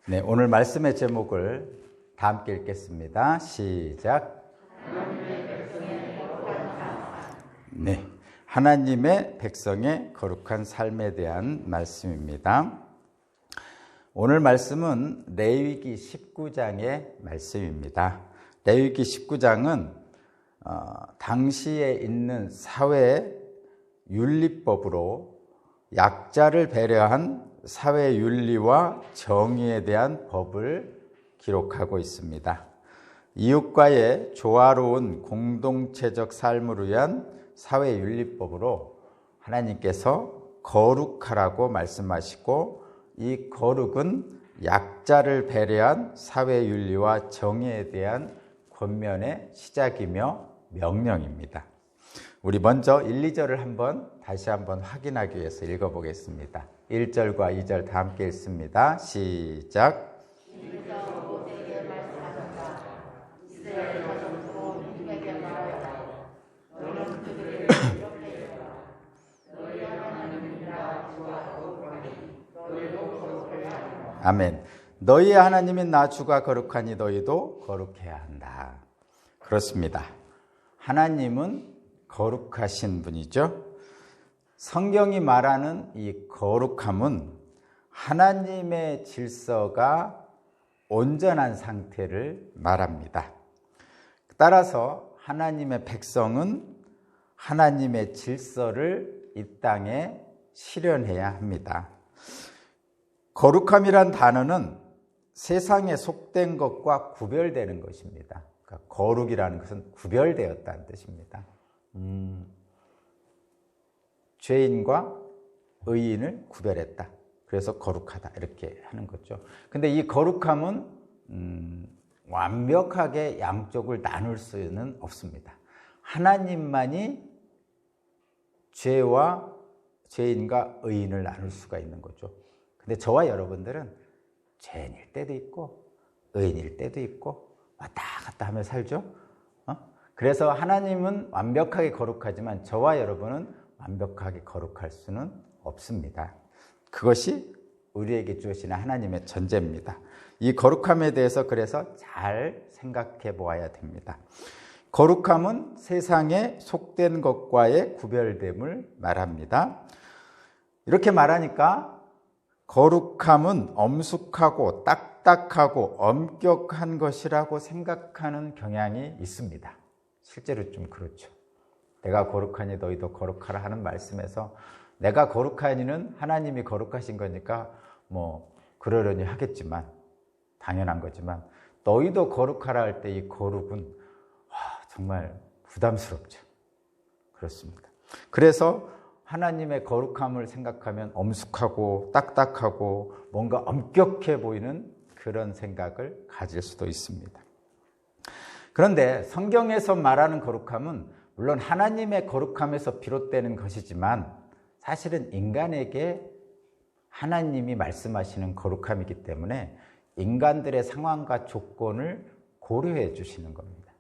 네, 오늘 말씀의 제목을 다 함께 읽겠습니다. 시작. 네, 하나님의 백성의 거룩한 삶에 대한 말씀입니다. 오늘 말씀은 레위기 19장의 말씀입니다. 레위기 19장은 당시에 있는 사회 윤리법으로 약자를 배려한 사회 윤리와 정의에 대한 법을 기록하고 있습니다. 이웃과의 조화로운 공동체적 삶을 위한 사회 윤리법으로 하나님께서 거룩하라고 말씀하시고, 이 거룩은 약자를 배려한 사회 윤리와 정의에 대한 권면의 시작이며 명령입니다. 우리 먼저 1, 2절을 다시 한번 확인하기 위해서 읽어보겠습니다. 1절과 2절 다 함께 읽습니다. 시작. 아멘. 너희의 하나님인 나 주가 거룩하니 너희도 거룩해야 한다. 그렇습니다. 하나님은 거룩하신 분이죠. 성경이 말하는 이 거룩함은 하나님의 질서가 온전한 상태를 말합니다. 따라서 하나님의 백성은 하나님의 질서를 이 땅에 실현해야 합니다. 거룩함이란 단어는 세상에 속된 것과 구별되는 것입니다. 그러니까 거룩이라는 것은 구별되었다는 뜻입니다. 죄인과 의인을 구별했다. 그래서 거룩하다. 이렇게 하는 거죠. 근데 이 거룩함은 완벽하게 양쪽을 나눌 수는 없습니다. 하나님만이 죄인과 의인을 나눌 수가 있는 거죠. 근데 저와 여러분들은 죄인일 때도 있고 의인일 때도 있고 왔다 갔다 하며 살죠. 그래서 하나님은 완벽하게 거룩하지만 저와 여러분은 완벽하게 거룩할 수는 없습니다. 그것이 우리에게 주어지는 하나님의 전제입니다. 이 거룩함에 대해서 그래서 잘 생각해 보아야 됩니다. 거룩함은 세상에 속된 것과의 구별됨을 말합니다. 이렇게 말하니까 거룩함은 엄숙하고 딱딱하고 엄격한 것이라고 생각하는 경향이 있습니다. 실제로 좀 그렇죠. 내가 거룩하니 너희도 거룩하라 하는 말씀에서 내가 거룩하니는 하나님이 거룩하신 거니까 그러려니 하겠지만, 당연한 거지만 너희도 거룩하라 할 때 이 거룩은 정말 부담스럽죠. 그렇습니다. 그래서 하나님의 거룩함을 생각하면 엄숙하고 딱딱하고 뭔가 엄격해 보이는 그런 생각을 가질 수도 있습니다. 그런데 성경에서 말하는 거룩함은 물론 하나님의 거룩함에서 비롯되는 것이지만 사실은 인간에게 하나님이 말씀하시는 거룩함이기 때문에 인간들의 상황과 조건을 고려해 주시는 겁니다.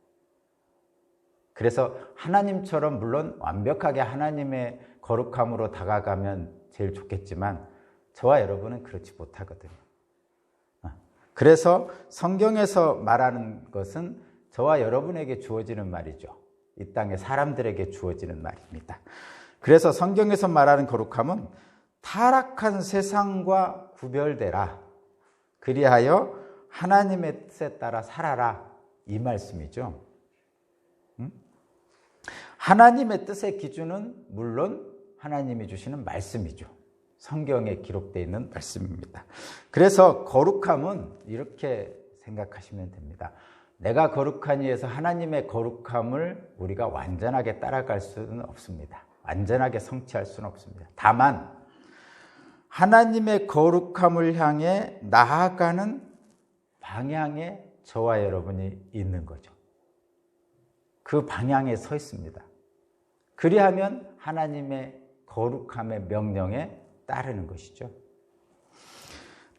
그래서 하나님처럼 물론 완벽하게 하나님의 거룩함으로 다가가면 제일 좋겠지만 저와 여러분은 그렇지 못하거든요. 그래서 성경에서 말하는 것은 저와 여러분에게 주어지는 말이죠. 이 땅의 사람들에게 주어지는 말입니다. 그래서 성경에서 말하는 거룩함은 타락한 세상과 구별되라. 그리하여 하나님의 뜻에 따라 살아라. 이 말씀이죠. 하나님의 뜻의 기준은 물론 하나님이 주시는 말씀이죠. 성경에 기록되어 있는 말씀입니다. 그래서 거룩함은 이렇게 생각하시면 됩니다. 내가 거룩하니 해서 하나님의 거룩함을 우리가 완전하게 따라갈 수는 없습니다. 완전하게 성취할 수는 없습니다. 다만 하나님의 거룩함을 향해 나아가는 방향에 저와 여러분이 있는 거죠. 그 방향에 서 있습니다. 그리하면 하나님의 거룩함의 명령에 따르는 것이죠.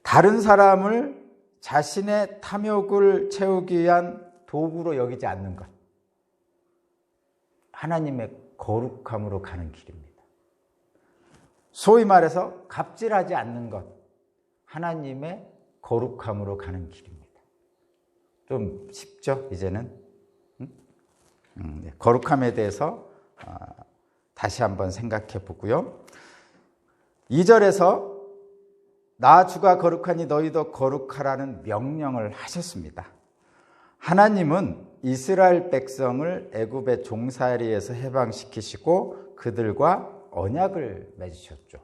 다른 사람을 자신의 탐욕을 채우기 위한 도구로 여기지 않는 것, 하나님의 거룩함으로 가는 길입니다. 소위 말해서 갑질하지 않는 것, 하나님의 거룩함으로 가는 길입니다. 좀 쉽죠, 이제는? 거룩함에 대해서 다시 한번 생각해 보고요. 2절에서 나 주가 거룩하니 너희도 거룩하라는 명령을 하셨습니다. 하나님은 이스라엘 백성을 애굽의 종살이에서 해방시키시고 그들과 언약을 맺으셨죠.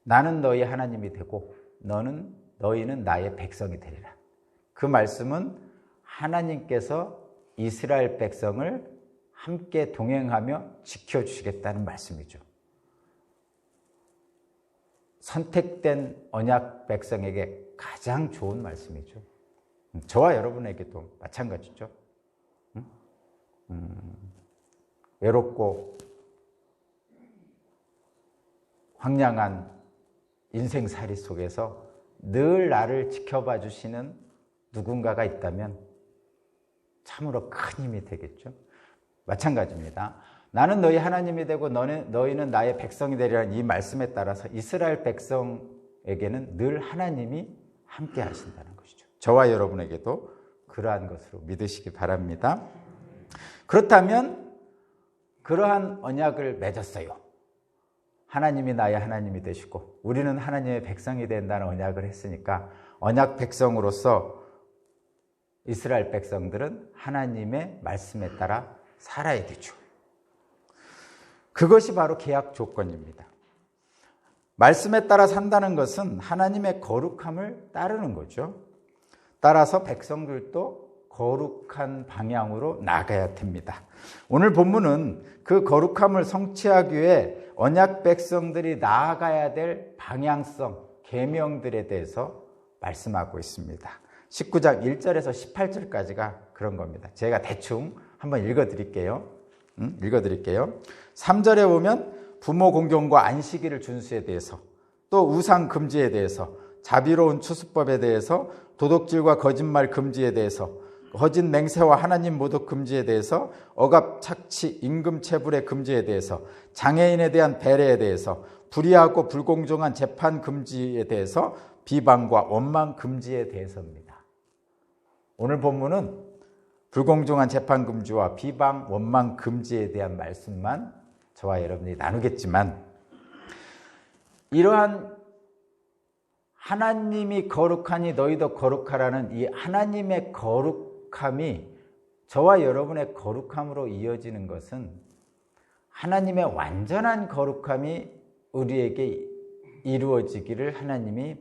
나는 너희 하나님이 되고 너희는 나의 백성이 되리라. 그 말씀은 하나님께서 이스라엘 백성을 함께 동행하며 지켜주시겠다는 말씀이죠. 선택된 언약 백성에게 가장 좋은 말씀이죠. 저와 여러분에게도 마찬가지죠. 외롭고 황량한 인생살이 속에서 늘 나를 지켜봐 주시는 누군가가 있다면 참으로 큰 힘이 되겠죠. 마찬가지입니다. 나는 너희 하나님이 되고 너희는 나의 백성이 되리라는 이 말씀에 따라서 이스라엘 백성에게는 늘 하나님이 함께 하신다는 것이죠. 저와 여러분에게도 그러한 것으로 믿으시기 바랍니다. 그렇다면 그러한 언약을 맺었어요. 하나님이 나의 하나님이 되시고 우리는 하나님의 백성이 된다는 언약을 했으니까 언약 백성으로서 이스라엘 백성들은 하나님의 말씀에 따라 살아야 되죠. 그것이 바로 계약 조건입니다. 말씀에 따라 산다는 것은 하나님의 거룩함을 따르는 거죠. 따라서 백성들도 거룩한 방향으로 나가야 됩니다. 오늘 본문은 그 거룩함을 성취하기 위해 언약 백성들이 나아가야 될 방향성, 계명들에 대해서 말씀하고 있습니다. 19장 1절에서 18절까지가 그런 겁니다. 제가 대충 한번 읽어드릴게요. 3절에 보면 부모 공경과 안식일을 준수에 대해서, 또 우상 금지에 대해서, 자비로운 추수법에 대해서, 도둑질과 거짓말 금지에 대해서, 거짓 맹세와 하나님 모독 금지에 대해서, 억압 착취 임금 체불의 금지에 대해서, 장애인에 대한 배려에 대해서, 불의하고 불공정한 재판 금지에 대해서, 비방과 원망 금지에 대해서입니다. 오늘 본문은 불공정한 재판 금지와 비방, 원망 금지에 대한 말씀만 저와 여러분이 나누겠지만, 이러한 하나님이 거룩하니 너희도 거룩하라는 이 하나님의 거룩함이 저와 여러분의 거룩함으로 이어지는 것은 하나님의 완전한 거룩함이 우리에게 이루어지기를 하나님이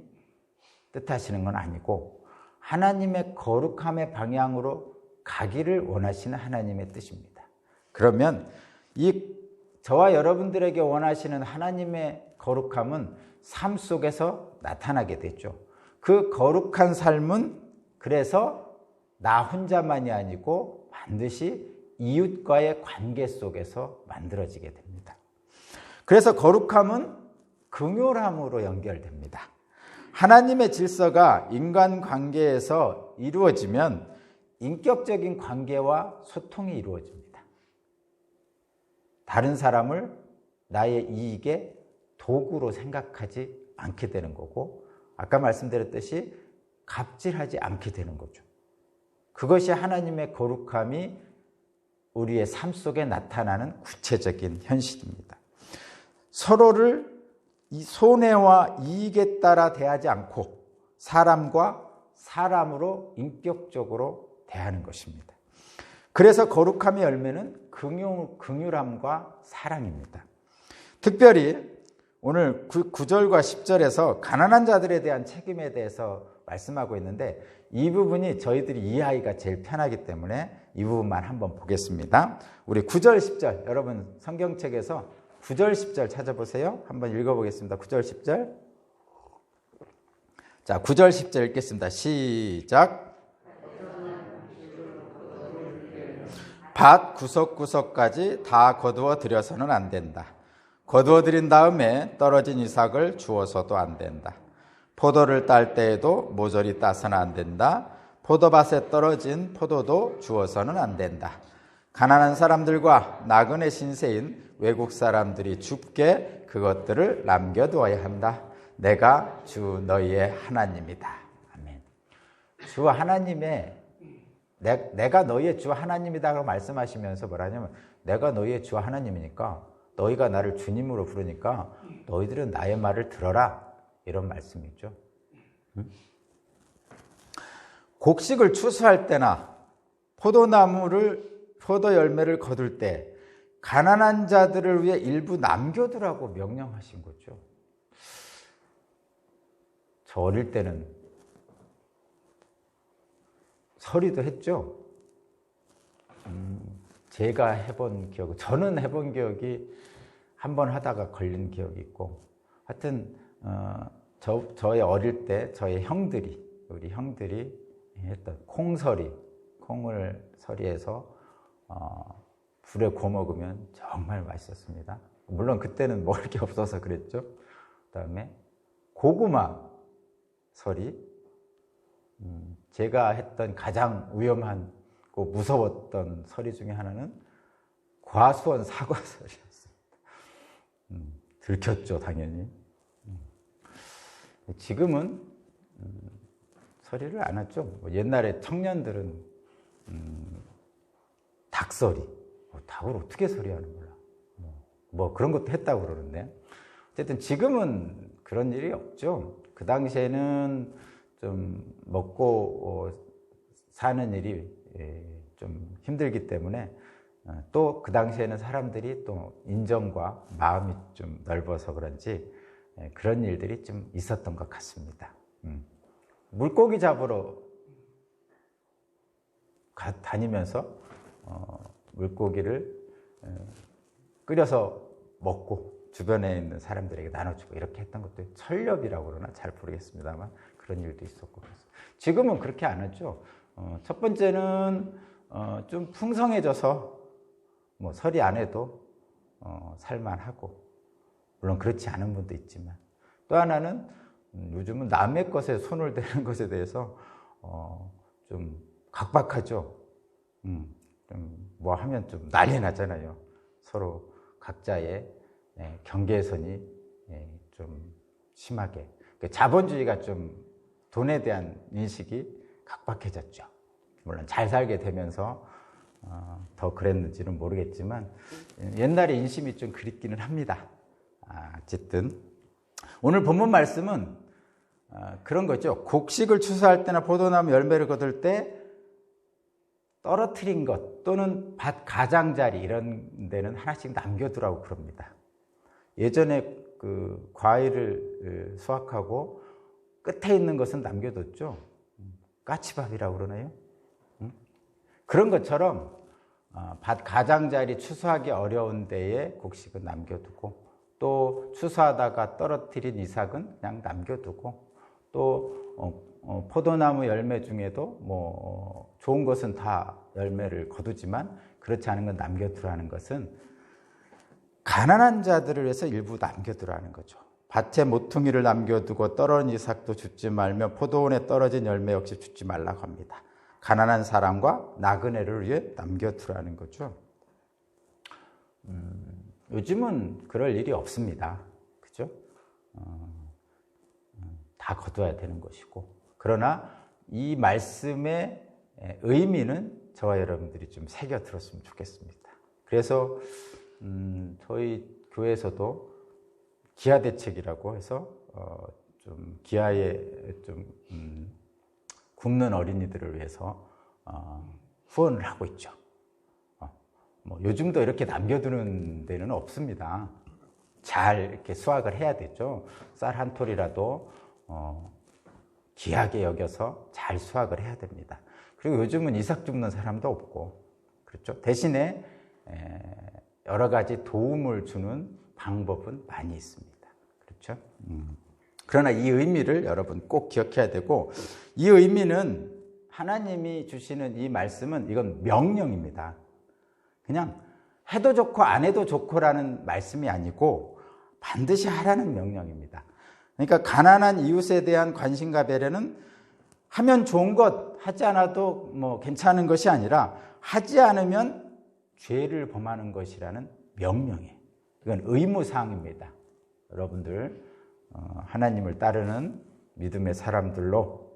뜻하시는 건 아니고 하나님의 거룩함의 방향으로 가기를 원하시는 하나님의 뜻입니다. 그러면 이 저와 여러분들에게 원하시는 하나님의 거룩함은 삶 속에서 나타나게 되죠. 그 거룩한 삶은 그래서 나 혼자만이 아니고 반드시 이웃과의 관계 속에서 만들어지게 됩니다. 그래서 거룩함은 긍휼함으로 연결됩니다. 하나님의 질서가 인간관계에서 이루어지면 인격적인 관계와 소통이 이루어집니다. 다른 사람을 나의 이익의 도구로 생각하지 않게 되는 거고, 아까 말씀드렸듯이 갑질하지 않게 되는 거죠. 그것이 하나님의 거룩함이 우리의 삶 속에 나타나는 구체적인 현실입니다. 서로를 이 손해와 이익에 따라 대하지 않고 사람과 사람으로 인격적으로 대하는 것입니다. 그래서 거룩함의 열매는 긍휼함과 사랑입니다. 특별히 오늘 9절과 10절에서 가난한 자들에 대한 책임에 대해서 말씀하고 있는데, 이 부분이 저희들이 이해하기가 제일 편하기 때문에 이 부분만 한번 보겠습니다. 우리 9절, 10절, 여러분 성경책에서 9절, 10절 찾아보세요. 한번 읽어보겠습니다. 9절, 10절. 자, 9절, 10절 읽겠습니다. 시작. 밭 구석구석까지 다 거두어 들여서는 안 된다. 거두어 들인 다음에 떨어진 이삭을 주워서도 안 된다. 포도를 딸 때에도 모조리 따서는 안 된다. 포도밭에 떨어진 포도도 주워서는 안 된다. 가난한 사람들과 나그네 신세인 외국 사람들이 줍게 그것들을 남겨두어야 한다. 내가 주 너희의 하나님이다. 아멘. 주 하나님의 내가 너희의 주 하나님이다라고 말씀하시면서 뭐라냐면 내가 너희의 주 하나님이니까 너희가 나를 주님으로 부르니까 너희들은 나의 말을 들어라. 이런 말씀이죠. 곡식을 추수할 때나 포도 열매를 거둘 때 가난한 자들을 위해 일부 남겨두라고 명령하신 거죠. 저 어릴 때는 서리도 했죠. 제가 해본 기억, 저는 해본 기억이 한 번 하다가 걸린 기억이 있고, 하여튼 저의 어릴 때 저의 우리 형들이 했던 콩을 서리해서 불에 구워 먹으면 정말 맛있었습니다. 물론 그때는 먹을 게 없어서 그랬죠. 그다음에 고구마 서리, 제가 했던 가장 위험하고 무서웠던 서리 중에 하나는 과수원 사과 서리였습니다. 들켰죠, 당연히. 지금은 서리를 안 하죠. 옛날에 청년들은 닭서리, 닭을 어떻게 서리하는 거야? 뭐 그런 것도 했다고 그러는데, 어쨌든 지금은 그런 일이 없죠. 그 당시에는 좀 먹고 사는 일이 좀 힘들기 때문에, 또 그 당시에는 사람들이 또 인정과 마음이 좀 넓어서 그런지 그런 일들이 좀 있었던 것 같습니다. 물고기 잡으러 다니면서 물고기를 끓여서 먹고 주변에 있는 사람들에게 나눠주고 이렇게 했던 것도 철렵이라고 그러나 잘 모르겠습니다만 그런 일도 있었고. 지금은 그렇게 안 하죠. 첫 번째는 좀 풍성해져서 뭐 서리 안 해도 살만하고, 물론 그렇지 않은 분도 있지만, 또 하나는 요즘은 남의 것에 손을 대는 것에 대해서 좀 각박하죠. 좀 뭐 하면 좀 난리 나잖아요. 서로 각자의 경계선이 좀 심하게, 자본주의가 좀 돈에 대한 인식이 각박해졌죠. 물론 잘 살게 되면서 더 그랬는지는 모르겠지만 옛날에 인심이 좀 그립기는 합니다. 어쨌든 오늘 본문 말씀은 그런 거죠. 곡식을 추수할 때나 포도나무 열매를 거둘 때 떨어뜨린 것 또는 밭 가장자리 이런 데는 하나씩 남겨두라고 그럽니다. 예전에 그 과일을 수확하고 끝에 있는 것은 남겨뒀죠. 까치밥이라고 그러나요? 그런 것처럼 밭 가장자리 추수하기 어려운 데에 곡식은 남겨두고, 또 추수하다가 떨어뜨린 이삭은 그냥 남겨두고, 또 포도나무 열매 중에도 뭐 좋은 것은 다 열매를 거두지만 그렇지 않은 건 남겨두라는 것은 가난한 자들을 위해서 일부 남겨두라는 거죠. 밭에 모퉁이를 남겨두고 떨어진 이삭도 줍지 말며 포도원에 떨어진 열매 역시 줍지 말라고 합니다. 가난한 사람과 나그네를 위해 남겨두라는 거죠. 요즘은 그럴 일이 없습니다. 그죠? 다 거둬야 되는 것이고. 그러나 이 말씀의 의미는 저와 여러분들이 좀 새겨 들었으면 좋겠습니다. 그래서 저희 교회에서도 기아대책이라고 해서 좀 기아에 좀 굶는 어린이들을 위해서 후원을 하고 있죠. 뭐 요즘도 이렇게 남겨두는 데는 없습니다. 잘 이렇게 수확을 해야 되죠. 쌀 한 톨이라도 귀하게 여겨서 잘 수확을 해야 됩니다. 그리고 요즘은 이삭 줍는 사람도 없고, 그렇죠. 대신에 여러 가지 도움을 주는 방법은 많이 있습니다. 그렇죠. 그러나 이 의미를 여러분 꼭 기억해야 되고, 이 의미는 하나님이 주시는 이 말씀은 이건 명령입니다. 그냥 해도 좋고 안 해도 좋고라는 말씀이 아니고 반드시 하라는 명령입니다. 그러니까 가난한 이웃에 대한 관심과 배려는 하면 좋은 것, 하지 않아도 뭐 괜찮은 것이 아니라 하지 않으면 죄를 범하는 것이라는 명령이에요. 이건 의무사항입니다. 여러분들 하나님을 따르는 믿음의 사람들로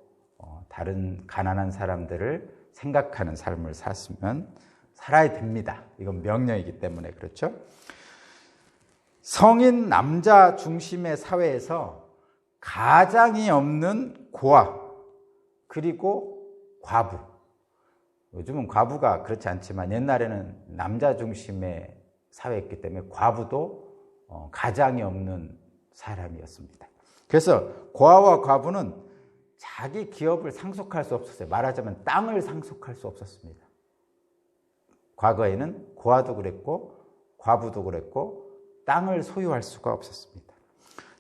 다른 가난한 사람들을 생각하는 삶을 살아야 됩니다. 이건 명령이기 때문에 그렇죠. 성인 남자 중심의 사회에서 가장이 없는 고아 그리고 과부, 요즘은 과부가 그렇지 않지만 옛날에는 남자 중심의 사회였기 때문에 과부도 가장이 없는 사람이었습니다. 그래서 고아와 과부는 자기 기업을 상속할 수 없었어요. 말하자면 땅을 상속할 수 없었습니다. 과거에는 고아도 그랬고 과부도 그랬고 땅을 소유할 수가 없었습니다.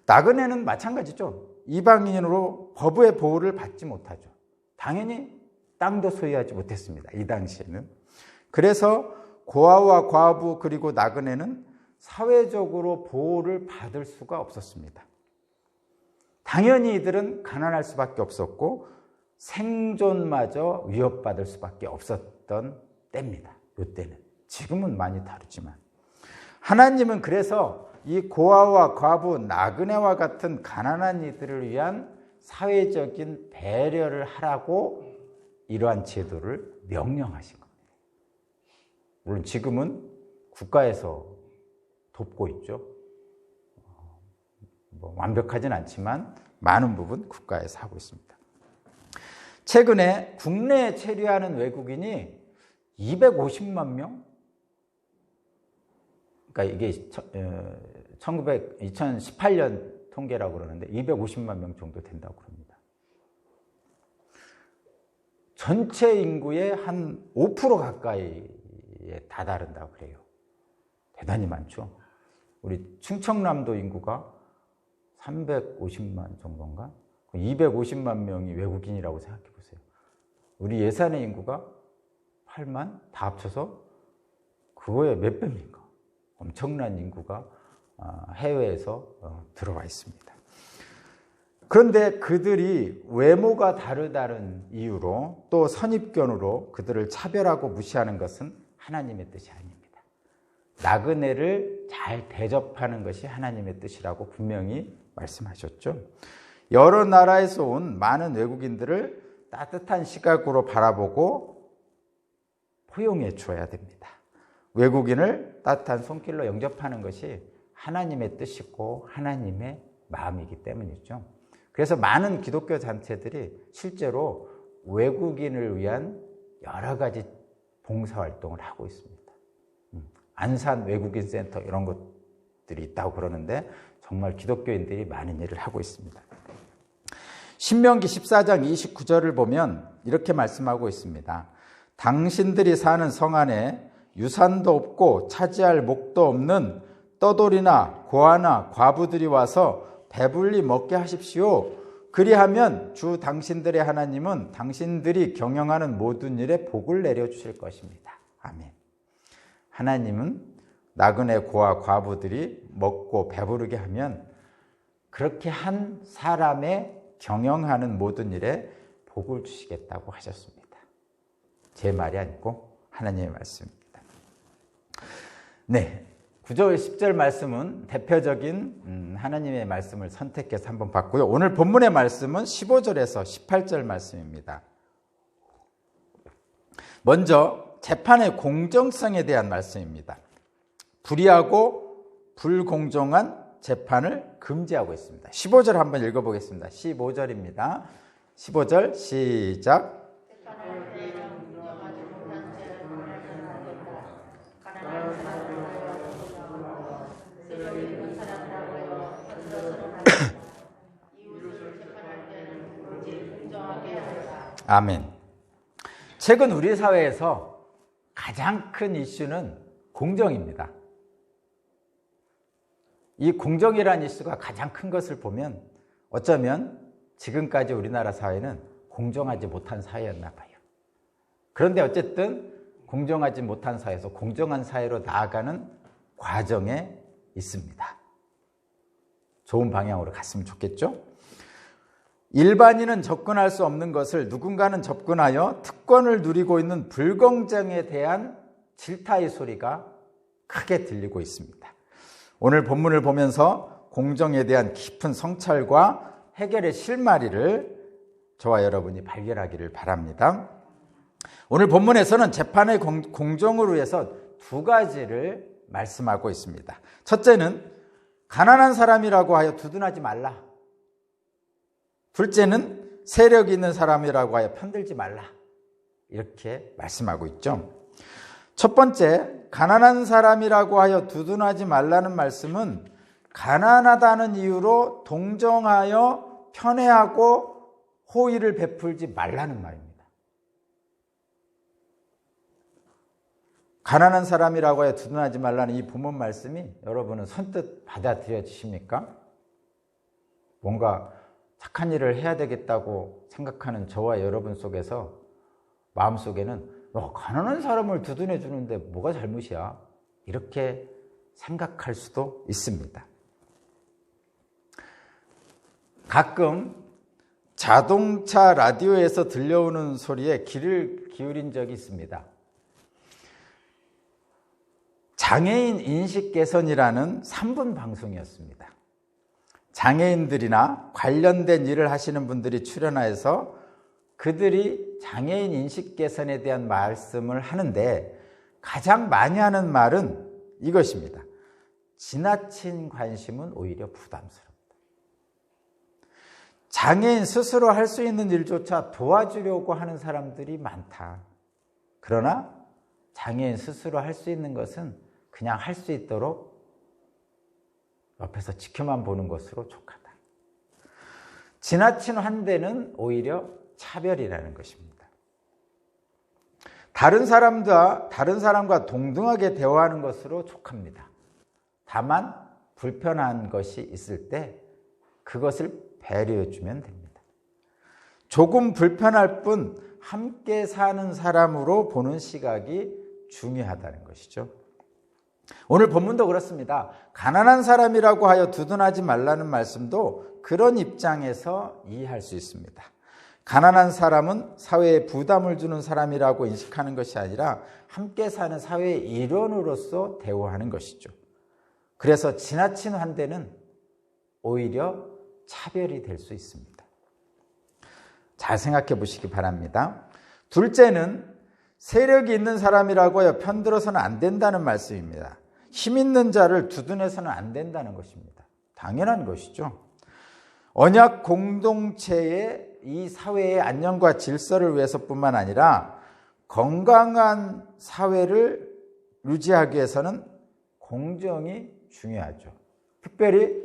나그네는 마찬가지죠. 이방인으로 법의 보호를 받지 못하죠. 당연히 땅도 소유하지 못했습니다. 이 당시에는. 그래서 고아와 과부 그리고 나그네는 사회적으로 보호를 받을 수가 없었습니다. 당연히 이들은 가난할 수밖에 없었고 생존마저 위협받을 수밖에 없었던 때입니다. 이때는. 지금은 많이 다르지만 하나님은 그래서 이 고아와 과부, 나그네와 같은 가난한 이들을 위한 사회적인 배려를 하라고 이러한 제도를 명령하신 겁니다. 물론 지금은 국가에서 돕고 있죠. 완벽하진 않지만 많은 부분 국가에서 하고 있습니다. 최근에 국내에 체류하는 외국인이 250만 명? 그러니까 이게 2018년 통계라고 그러는데 250만 명 정도 된다고 그럽니다. 전체 인구의 한 5% 가까이에 다다른다고 그래요. 대단히 많죠. 우리 충청남도 인구가 350만 정도인가? 250만 명이 외국인이라고 생각해 보세요. 우리 예산의 인구가 8만? 다 합쳐서 그거의 몇 배입니까? 엄청난 인구가 해외에서 들어와 있습니다. 그런데 그들이 외모가 다르다는 이유로 또 선입견으로 그들을 차별하고 무시하는 것은 하나님의 뜻이 아닙니다. 나그네를 잘 대접하는 것이 하나님의 뜻이라고 분명히 말씀하셨죠. 여러 나라에서 온 많은 외국인들을 따뜻한 시각으로 바라보고 포용해 줘야 됩니다. 외국인을 따뜻한 손길로 영접하는 것이 하나님의 뜻이고 하나님의 마음이기 때문이죠. 그래서 많은 기독교 단체들이 실제로 외국인을 위한 여러 가지 봉사활동을 하고 있습니다. 안산 외국인 센터 이런 것들이 있다고 그러는데 정말 기독교인들이 많은 일을 하고 있습니다. 신명기 14장 29절을 보면 이렇게 말씀하고 있습니다. 당신들이 사는 성 안에 유산도 없고 차지할 목도 없는 떠돌이나 고아나 과부들이 와서 배불리 먹게 하십시오. 그리하면 주 당신들의 하나님은 당신들이 경영하는 모든 일에 복을 내려주실 것입니다. 아멘. 하나님은 나그네 고아 과부들이 먹고 배부르게 하면 그렇게 한 사람의 경영하는 모든 일에 복을 주시겠다고 하셨습니다. 제 말이 아니고 하나님의 말씀입니다. 네, 9절 10절 말씀은 대표적인 하나님의 말씀을 선택해서 한번 봤고요. 오늘 본문의 말씀은 15절에서 18절 말씀입니다. 먼저 재판의 공정성에 대한 말씀입니다. 불의하고 불공정한 재판을 금지하고 있습니다. 15절 한번 읽어보겠습니다. 15절입니다. 15절 시작. 아멘. 최근 우리 사회에서 가장 큰 이슈는 공정입니다. 이 공정이라는 이슈가 가장 큰 것을 보면 어쩌면 지금까지 우리나라 사회는 공정하지 못한 사회였나 봐요. 그런데 어쨌든 공정하지 못한 사회에서 공정한 사회로 나아가는 과정에 있습니다. 좋은 방향으로 갔으면 좋겠죠? 일반인은 접근할 수 없는 것을 누군가는 접근하여 특권을 누리고 있는 불공정에 대한 질타의 소리가 크게 들리고 있습니다. 오늘 본문을 보면서 공정에 대한 깊은 성찰과 해결의 실마리를 저와 여러분이 발견하기를 바랍니다. 오늘 본문에서는 재판의 공정을 위해서 두 가지를 말씀하고 있습니다. 첫째는 가난한 사람이라고 하여 두둔하지 말라. 둘째는 세력 있는 사람이라고 하여 편들지 말라. 이렇게 말씀하고 있죠. 첫 번째, 가난한 사람이라고 하여 두둔하지 말라는 말씀은 가난하다는 이유로 동정하여 편애하고 호의를 베풀지 말라는 말입니다. 가난한 사람이라고 하여 두둔하지 말라는 이 본문 말씀이 여러분은 선뜻 받아들여지십니까? 뭔가 착한 일을 해야 되겠다고 생각하는 저와 여러분 속에서 마음속에는 가난한 사람을 두둔해 주는데 뭐가 잘못이야? 이렇게 생각할 수도 있습니다. 가끔 자동차 라디오에서 들려오는 소리에 귀를 기울인 적이 있습니다. 장애인 인식 개선이라는 3분 방송이었습니다. 장애인들이나 관련된 일을 하시는 분들이 출연해서 그들이 장애인 인식 개선에 대한 말씀을 하는데 가장 많이 하는 말은 이것입니다. 지나친 관심은 오히려 부담스럽다. 장애인 스스로 할 수 있는 일조차 도와주려고 하는 사람들이 많다. 그러나 장애인 스스로 할 수 있는 것은 그냥 할 수 있도록 옆에서 지켜만 보는 것으로 족하다. 지나친 환대는 오히려 차별이라는 것입니다. 다른 사람과 동등하게 대화하는 것으로 족합니다. 다만 불편한 것이 있을 때 그것을 배려해 주면 됩니다. 조금 불편할 뿐 함께 사는 사람으로 보는 시각이 중요하다는 것이죠. 오늘 본문도 그렇습니다. 가난한 사람이라고 하여 두둔하지 말라는 말씀도 그런 입장에서 이해할 수 있습니다. 가난한 사람은 사회에 부담을 주는 사람이라고 인식하는 것이 아니라 함께 사는 사회의 일원으로서 대우하는 것이죠. 그래서 지나친 환대는 오히려 차별이 될 수 있습니다. 잘 생각해 보시기 바랍니다. 둘째는 세력이 있는 사람이라고 하여 편들어서는 안 된다는 말씀입니다. 힘 있는 자를 두둔해서는 안 된다는 것입니다. 당연한 것이죠. 언약 공동체의 이 사회의 안녕과 질서를 위해서뿐만 아니라 건강한 사회를 유지하기 위해서는 공정이 중요하죠. 특별히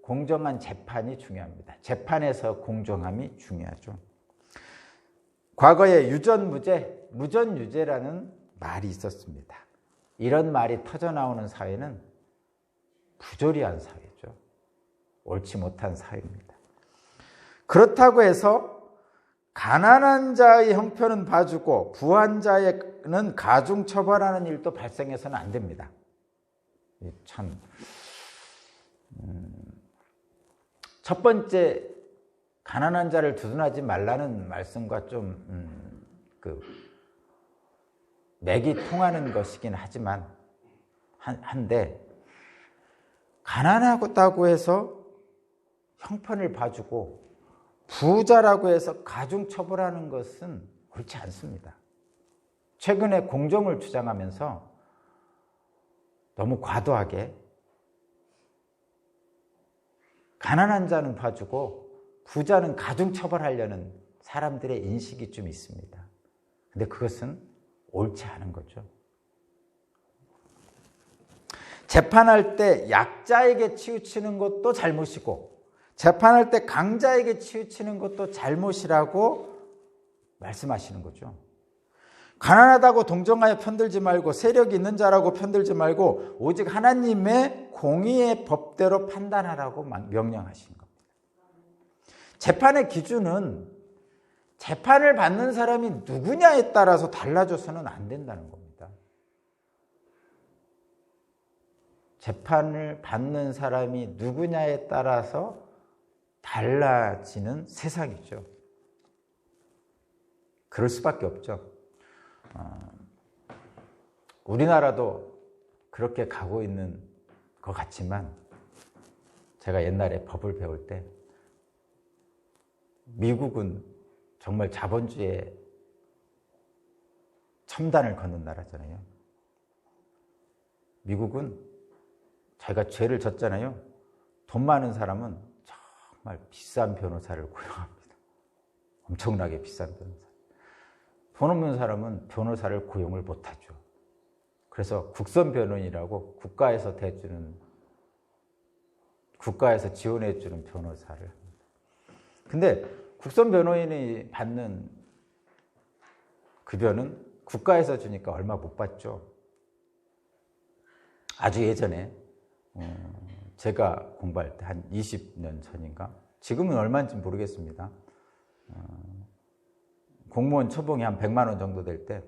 공정한 재판이 중요합니다. 재판에서 공정함이 중요하죠. 과거에 유전무죄, 무전유죄라는 말이 있었습니다. 이런 말이 터져나오는 사회는 부조리한 사회죠. 옳지 못한 사회입니다. 그렇다고 해서 가난한 자의 형편은 봐주고 부한 자는 가중처벌하는 일도 발생해서는 안 됩니다. 참 첫 번째 가난한 자를 두둔하지 말라는 말씀과 좀 맥이 통하는 것이긴 하지만 한데 가난하다고 해서 형편을 봐주고 부자라고 해서 가중처벌하는 것은 옳지 않습니다. 최근에 공정을 주장하면서 너무 과도하게 가난한 자는 봐주고 부자는 가중처벌하려는 사람들의 인식이 좀 있습니다. 근데 그것은 옳지 않은 거죠. 재판할 때 약자에게 치우치는 것도 잘못이고 재판할 때 강자에게 치우치는 것도 잘못이라고 말씀하시는 거죠. 가난하다고 동정하여 편들지 말고 세력이 있는 자라고 편들지 말고 오직 하나님의 공의의 법대로 판단하라고 명령하신 겁니다. 재판의 기준은 재판을 받는 사람이 누구냐에 따라서 달라져서는 안 된다는 겁니다. 재판을 받는 사람이 누구냐에 따라서 달라지는 세상이죠. 그럴 수밖에 없죠. 우리나라도 그렇게 가고 있는 것 같지만 제가 옛날에 법을 배울 때 미국은 정말 자본주의의 첨단을 걷는 나라잖아요. 미국은 자기가 죄를 졌잖아요. 돈 많은 사람은 정말 비싼 변호사를 고용합니다. 엄청나게 비싼 변호사. 돈 없는 사람은 변호사를 고용을 못하죠. 그래서 국선 변호인이라고 국가에서 지원해주는 변호사를 합니다. 근데 국선 변호인이 받는 급여는 국가에서 주니까 얼마 못 받죠. 아주 예전에 제가 공부할 때 한 20년 전인가? 지금은 얼마인지 모르겠습니다. 공무원 초봉이 한 100만 원 정도 될 때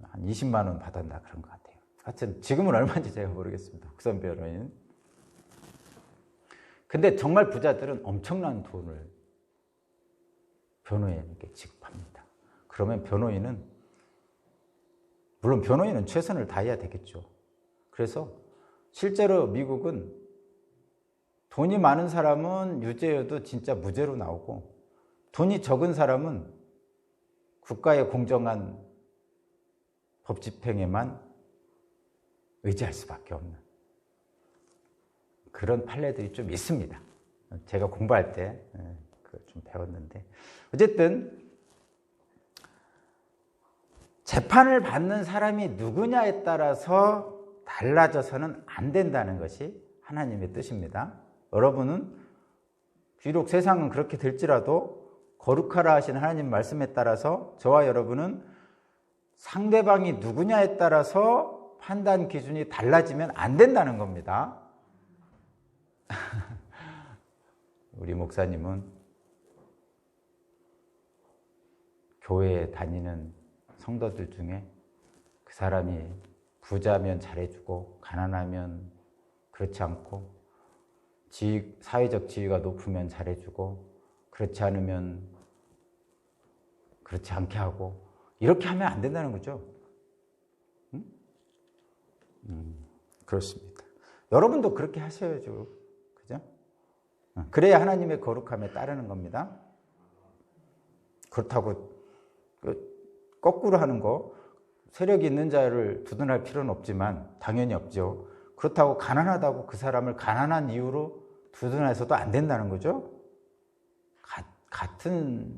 한 20만 원 받았나 그런 것 같아요. 하여튼 지금은 얼마인지 제가 모르겠습니다. 국선 변호인. 근데 정말 부자들은 엄청난 돈을 변호인에게 지급합니다. 그러면 물론 변호인은 최선을 다해야 되겠죠. 그래서 실제로 미국은 돈이 많은 사람은 유죄여도 진짜 무죄로 나오고, 돈이 적은 사람은 국가의 공정한 법 집행에만 의지할 수밖에 없는 그런 판례들이 좀 있습니다. 제가 공부할 때 좀 배웠는데, 어쨌든 재판을 받는 사람이 누구냐에 따라서 달라져서는 안 된다는 것이 하나님의 뜻입니다. 여러분은 비록 세상은 그렇게 될지라도 거룩하라 하신 하나님 말씀에 따라서 저와 여러분은 상대방이 누구냐에 따라서 판단 기준이 달라지면 안 된다는 겁니다. 우리 목사님은 교회에 다니는 성도들 중에 그 사람이 부자면 잘해주고 가난하면 그렇지 않고, 사회적 지위가 높으면 잘해주고 그렇지 않으면 그렇지 않게 하고, 이렇게 하면 안 된다는 거죠. 그렇습니다. 여러분도 그렇게 하셔야죠. 그죠? 그래야 하나님의 거룩함에 따르는 겁니다. 그렇다고 거꾸로 하는 거, 세력이 있는 자를 두둔할 필요는 없지만 당연히 없죠. 그렇다고 가난하다고 그 사람을 가난한 이유로 두둔해서도 안 된다는 거죠. 같은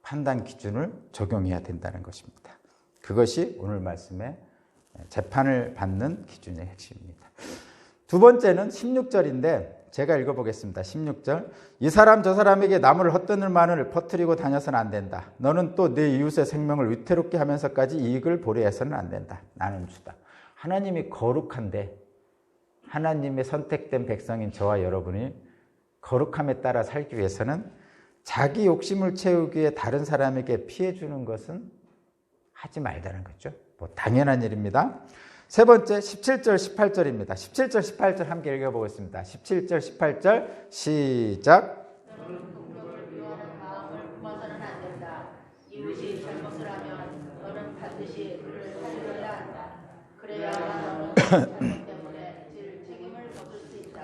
판단 기준을 적용해야 된다는 것입니다. 그것이 오늘 말씀의 재판을 받는 기준의 핵심입니다. 두 번째는 16절인데 제가 읽어보겠습니다. 16절. 이 사람 저 사람에게 나무를 헛되는 말을 퍼뜨리고 다녀서는 안 된다. 너는 또 내 이웃의 생명을 위태롭게 하면서까지 이익을 보려 해서는 안 된다. 나는 주다. 하나님이 거룩한데 하나님의 선택된 백성인 저와 여러분이 거룩함에 따라 살기 위해서는 자기 욕심을 채우기 위해 다른 사람에게 피해 주는 것은 하지 말자는 거죠. 뭐 당연한 일입니다. 세 번째 17절 18절입니다. 17절 18절 함께 읽어보겠습니다. 17절 18절 시작. 너는 동족을 미워하는 마음을 품어서는 안 된다. 이웃이 잘못을 하면 너는 반드시 그를 살려야 한다. 그래야 너는 잘못 때문에 질 책임을 벗을 수 있다.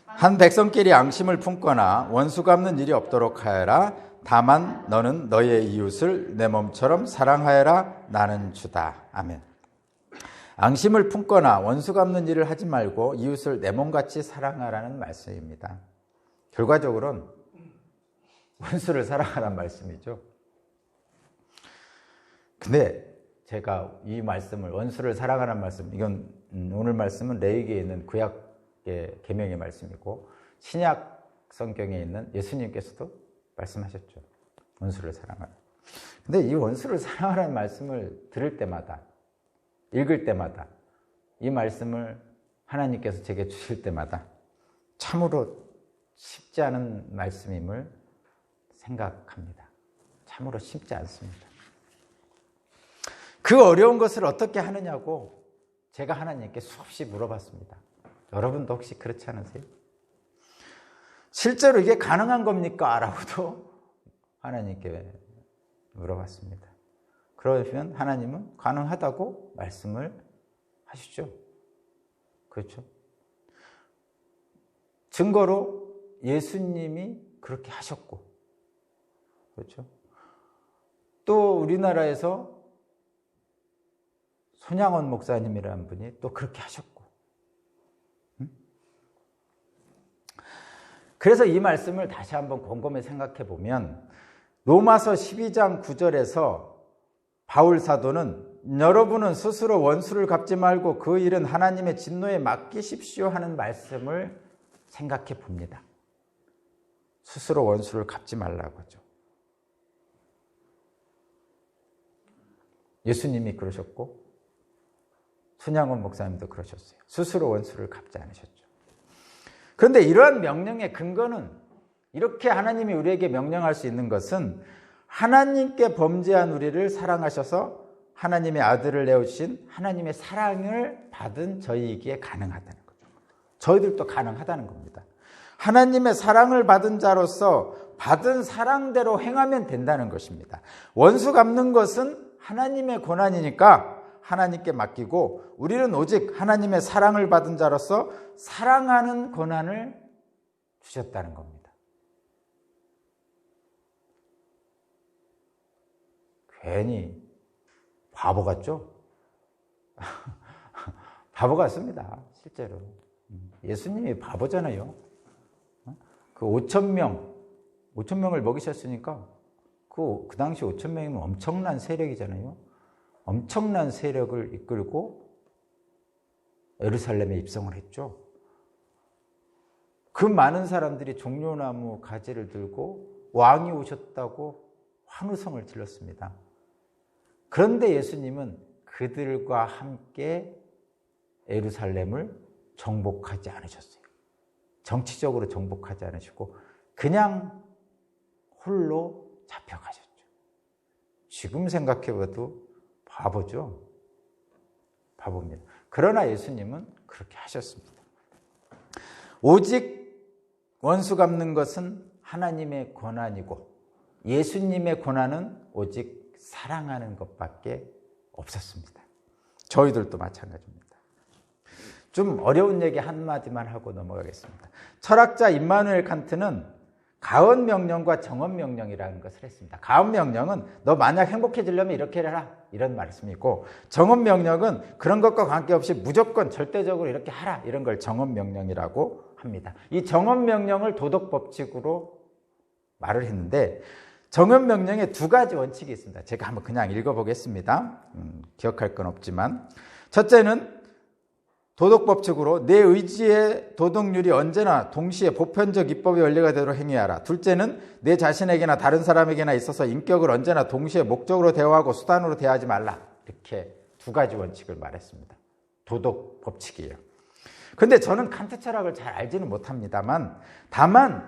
한 백성끼리 앙심을 품거나 원수 갚는 일이 없도록 하여라. 다만 너는 너의 이웃을 내 몸처럼 사랑하여라. 나는 주다. 아멘. 앙심을 품거나 원수 갚는 일을 하지 말고 이웃을 내 몸같이 사랑하라는 말씀입니다. 결과적으로는 원수를 사랑하라는 말씀이죠. 근데 제가 이 말씀을, 원수를 사랑하라는 말씀, 이건 오늘 말씀은 레위기에 있는 구약의 계명의 말씀이고 신약 성경에 있는 예수님께서도 말씀하셨죠. 원수를 사랑하라. 근데 이 원수를 사랑하라는 말씀을 들을 때마다, 읽을 때마다, 이 말씀을 하나님께서 제게 주실 때마다 참으로 쉽지 않은 말씀임을 생각합니다. 참으로 쉽지 않습니다. 그 어려운 것을 어떻게 하느냐고 제가 하나님께 수없이 물어봤습니다. 여러분도 혹시 그렇지 않으세요? 실제로 이게 가능한 겁니까? 라고도 하나님께 물어봤습니다. 그러면 하나님은 가능하다고 말씀을 하시죠. 그렇죠? 증거로 예수님이 그렇게 하셨고, 그렇죠? 또 우리나라에서 손양원 목사님이라는 분이 또 그렇게 하셨고, 그래서 이 말씀을 다시 한번 곰곰이 생각해 보면 로마서 12장 9절에서 바울 사도는 여러분은 스스로 원수를 갚지 말고 그 일은 하나님의 진노에 맡기십시오 하는 말씀을 생각해 봅니다. 스스로 원수를 갚지 말라고 하죠. 예수님이 그러셨고 손양원 목사님도 그러셨어요. 스스로 원수를 갚지 않으셨죠. 그런데 이러한 명령의 근거는, 이렇게 하나님이 우리에게 명령할 수 있는 것은 하나님께 범죄한 우리를 사랑하셔서 하나님의 아들을 내어주신 하나님의 사랑을 받은 저희이기에 가능하다는 거죠. 저희들도 가능하다는 겁니다. 하나님의 사랑을 받은 자로서 받은 사랑대로 행하면 된다는 것입니다. 원수 갚는 것은 하나님의 권한이니까 하나님께 맡기고, 우리는 오직 하나님의 사랑을 받은 자로서 사랑하는 권한을 주셨다는 겁니다. 괜히 바보 같죠? 바보 같습니다. 실제로 예수님이 바보잖아요. 그 5,000명을 먹이셨으니까 그 당시 5,000명이면 엄청난 세력이잖아요. 엄청난 세력을 이끌고 예루살렘에 입성을 했죠. 그 많은 사람들이 종려나무 가지를 들고 왕이 오셨다고 환호성을 질렀습니다. 그런데 예수님은 그들과 함께 예루살렘을 정복하지 않으셨어요. 정치적으로 정복하지 않으시고 그냥 홀로 잡혀가셨죠. 지금 생각해봐도 바보죠. 바보입니다. 그러나 예수님은 그렇게 하셨습니다. 오직 원수 갚는 것은 하나님의 권한이고 예수님의 권한은 오직 사랑하는 것밖에 없었습니다. 저희들도 마찬가지입니다. 좀 어려운 얘기 한마디만 하고 넘어가겠습니다. 철학자 임마누엘 칸트는 가언 명령과 정언 명령이라는 것을 했습니다. 가언 명령은 너 만약 행복해지려면 이렇게 해라, 이런 말씀이고, 정언 명령은 그런 것과 관계없이 무조건 절대적으로 이렇게 하라, 이런 걸 정언 명령이라고 합니다. 이 정언 명령을 도덕 법칙으로 말을 했는데, 정언 명령에 두 가지 원칙이 있습니다. 제가 한번 그냥 읽어보겠습니다. 기억할 건 없지만, 첫째는 도덕 법칙으로 내 의지의 도덕률이 언제나 동시에 보편적 입법의 원리가 되도록 행해하라. 둘째는 내 자신에게나 다른 사람에게나 있어서 인격을 언제나 동시에 목적으로 대화하고 수단으로 대하지 말라. 이렇게 두 가지 원칙을 말했습니다. 도덕 법칙이에요. 그런데 저는 칸트 철학을 잘 알지는 못합니다만, 다만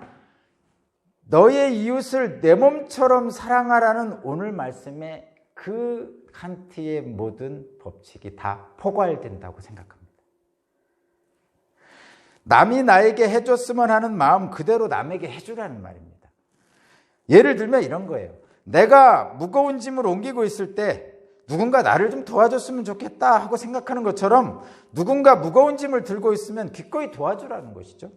너의 이웃을 내 몸처럼 사랑하라는 오늘 말씀에 그 칸트의 모든 법칙이 다 포괄된다고 생각합니다. 남이 나에게 해줬으면 하는 마음 그대로 남에게 해주라는 말입니다. 예를 들면 이런 거예요. 내가 무거운 짐을 옮기고 있을 때 누군가 나를 좀 도와줬으면 좋겠다 하고 생각하는 것처럼 누군가 무거운 짐을 들고 있으면 기꺼이 도와주라는 것이죠.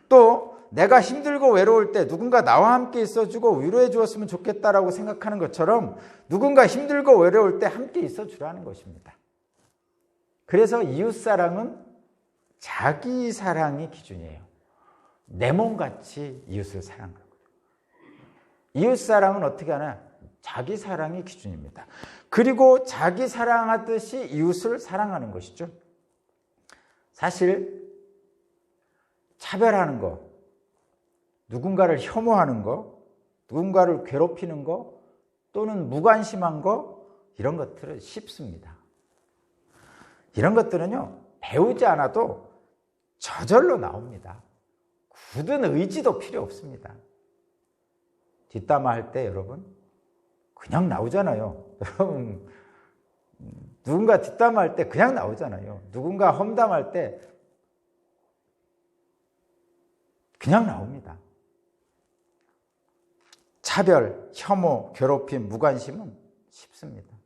또 내가 힘들고 외로울 때 누군가 나와 함께 있어주고 위로해 주었으면 좋겠다라고 생각하는 것처럼 누군가 힘들고 외로울 때 함께 있어주라는 것입니다. 그래서 이웃사랑은 자기 사랑이 기준이에요. 내 몸같이 이웃을 사랑하는 거예요. 이웃사랑은 어떻게 하나? 자기 사랑이 기준입니다. 그리고 자기 사랑하듯이 이웃을 사랑하는 것이죠. 사실 차별하는 거, 누군가를 혐오하는 거, 누군가를 괴롭히는 거, 또는 무관심한 거, 이런 것들은 쉽습니다. 이런 것들은요, 배우지 않아도 저절로 나옵니다. 굳은 의지도 필요 없습니다. 뒷담화 할 때 여러분 그냥 나오잖아요. 여러분 누군가 뒷담화할 때 그냥 나오잖아요. 누군가 험담할 때 그냥 나옵니다. 차별, 혐오, 괴롭힘, 무관심은 쉽습니다.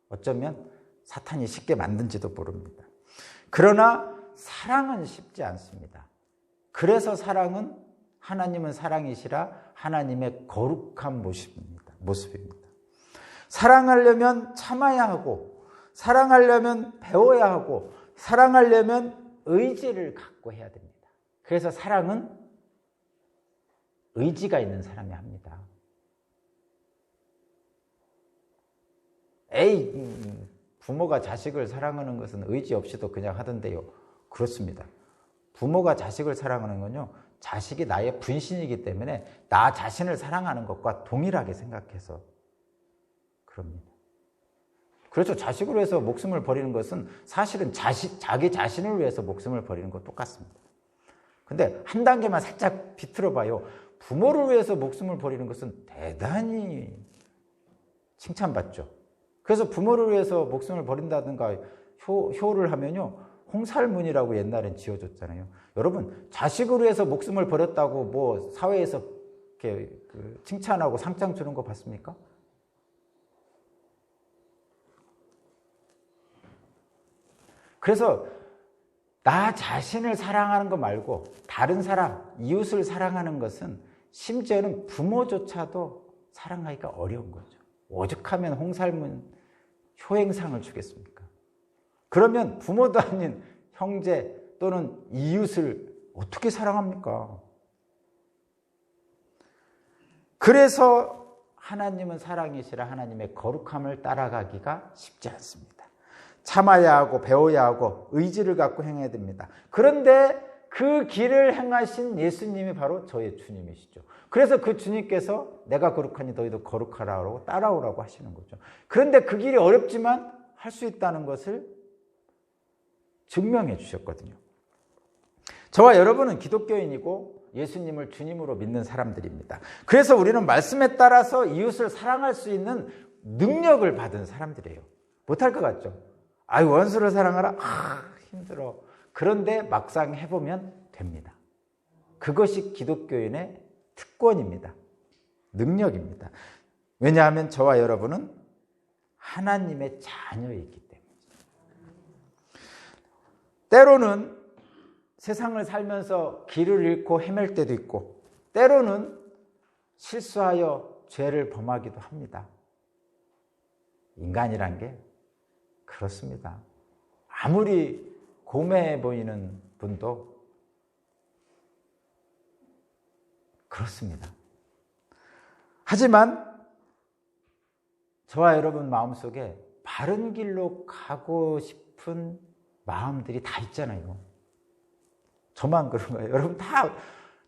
어쩌면 사탄이 쉽게 만든지도 모릅니다. 그러나 사랑은 쉽지 않습니다. 그 그래서 하나님은 사랑이시라 하나님의 거룩한 모습입니다. 사랑하려면 참아야 하고, 사랑하려면 배워야 하고, 사랑하려면 의지를 갖고 해야 됩니다. 그래서 사랑은 의지가 있는 사람이 합니다. 부모가 자식을 사랑하는 것은 의지 없이도 그냥 하던데요. 그렇습니다. 부모가 자식을 사랑하는 건요, 자식이 나의 분신이기 때문에 나 자신을 사랑하는 것과 동일하게 생각해서 그럽니다. 그렇죠. 자식을 위해서 목숨을 버리는 것은 사실은 자기 자신을 위해서 목숨을 버리는 것 똑같습니다. 근데 한 단계만 살짝 비틀어 봐요. 부모를 위해서 목숨을 버리는 것은 대단히 칭찬받죠. 그래서 부모를 위해서 목숨을 버린다든가 효를 하면요, 홍살문이라고 옛날엔 지어줬잖아요. 여러분, 자식을 위해서 목숨을 버렸다고 뭐 사회에서 이렇게 칭찬하고 상장 주는 거 봤습니까? 그래서 나 자신을 사랑하는 거 말고 다른 사람, 이웃을 사랑하는 것은 심지어는 부모조차도 사랑하기가 어려운 거죠. 오죽하면 홍살문 효행상을 주겠습니까? 그러면 부모도 아닌 형제 또는 이웃을 어떻게 사랑합니까? 그래서 하나님은 사랑이시라 하나님의 거룩함을 따라가기가 쉽지 않습니다. 참아야 하고 배워야 하고 의지를 갖고 행해야 됩니다. 그런데 그 길을 행하신 예수님이 바로 저의 주님이시죠. 그래서 그 주님께서 내가 거룩하니 너희도 거룩하라고 따라오라고 하시는 거죠. 그런데 그 길이 어렵지만 할 수 있다는 것을 증명해 주셨거든요. 저와 여러분은 기독교인이고 예수님을 주님으로 믿는 사람들입니다. 그래서 우리는 말씀에 따라서 이웃을 사랑할 수 있는 능력을 받은 사람들이에요. 못할 것 같죠? 원수를 사랑하라? 힘들어. 그런데 막상 해보면 됩니다. 그것이 기독교인의 특권입니다. 능력입니다. 왜냐하면 저와 여러분은 하나님의 자녀이기 때문이죠. 때로는 세상을 살면서 길을 잃고 헤맬 때도 있고, 때로는 실수하여 죄를 범하기도 합니다. 인간이란 게 그렇습니다. 아무리 고매해 보이는 분도 그렇습니다. 하지만 저와 여러분 마음속에 바른 길로 가고 싶은 마음들이 다 있잖아요. 저만 그런가요? 여러분 다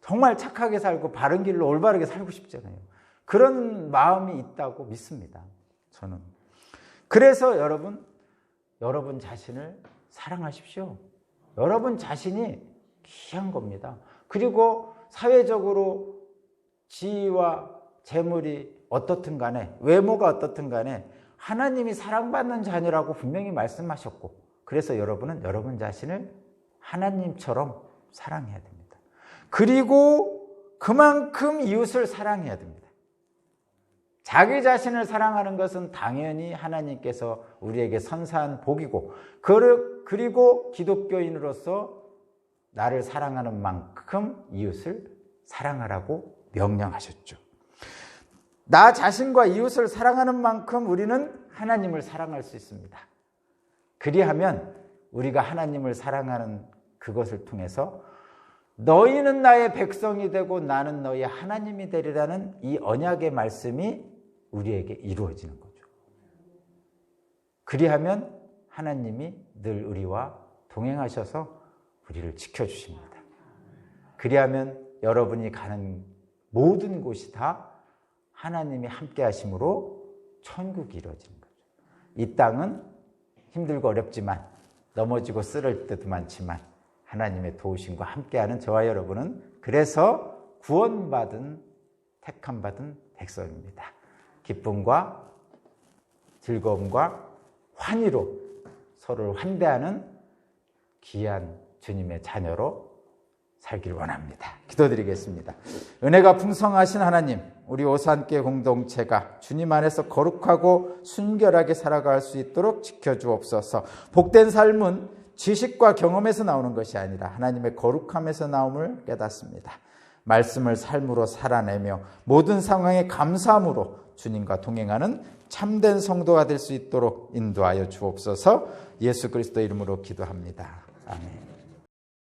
정말 착하게 살고 바른 길로 올바르게 살고 싶잖아요. 그런 마음이 있다고 믿습니다. 저는. 그래서 여러분 자신을 사랑하십시오. 여러분 자신이 귀한 겁니다. 그리고 사회적으로 지위와 재물이 어떻든 간에, 외모가 어떻든 간에 하나님이 사랑받는 자녀라고 분명히 말씀하셨고, 그래서 여러분은 여러분 자신을 하나님처럼 사랑해야 됩니다. 그리고 그만큼 이웃을 사랑해야 됩니다. 자기 자신을 사랑하는 것은 당연히 하나님께서 우리에게 선사한 복이고, 그리고 기독교인으로서 나를 사랑하는 만큼 이웃을 사랑하라고 명령하셨죠. 나 자신과 이웃을 사랑하는 만큼 우리는 하나님을 사랑할 수 있습니다. 그리하면 우리가 하나님을 사랑하는 그것을 통해서 너희는 나의 백성이 되고 나는 너희의 하나님이 되리라는 이 언약의 말씀이 우리에게 이루어지는 거죠. 그리하면 하나님이 늘 우리와 동행하셔서 우리를 지켜주십니다. 그리하면 여러분이 가는 모든 곳이 다 하나님이 함께 하심으로 천국이 이루어지는 거죠. 이 땅은 힘들고 어렵지만, 넘어지고 쓰러질 때도 많지만 하나님의 도우심과 함께하는 저와 여러분은 그래서 구원받은, 택함받은 백성입니다. 기쁨과 즐거움과 환희로 서로를 환대하는 귀한 주님의 자녀로 살길 원합니다. 기도드리겠습니다. 은혜가 풍성하신 하나님, 우리 오산교회 공동체가 주님 안에서 거룩하고 순결하게 살아갈 수 있도록 지켜주옵소서. 복된 삶은 지식과 경험에서 나오는 것이 아니라 하나님의 거룩함에서 나옴을 깨닫습니다. 말씀을 삶으로 살아내며 모든 상황에 감사함으로 주님과 동행하는 참된 성도가 될 수 있도록 인도하여 주옵소서. 예수 그리스도 이름으로 기도합니다. 아멘.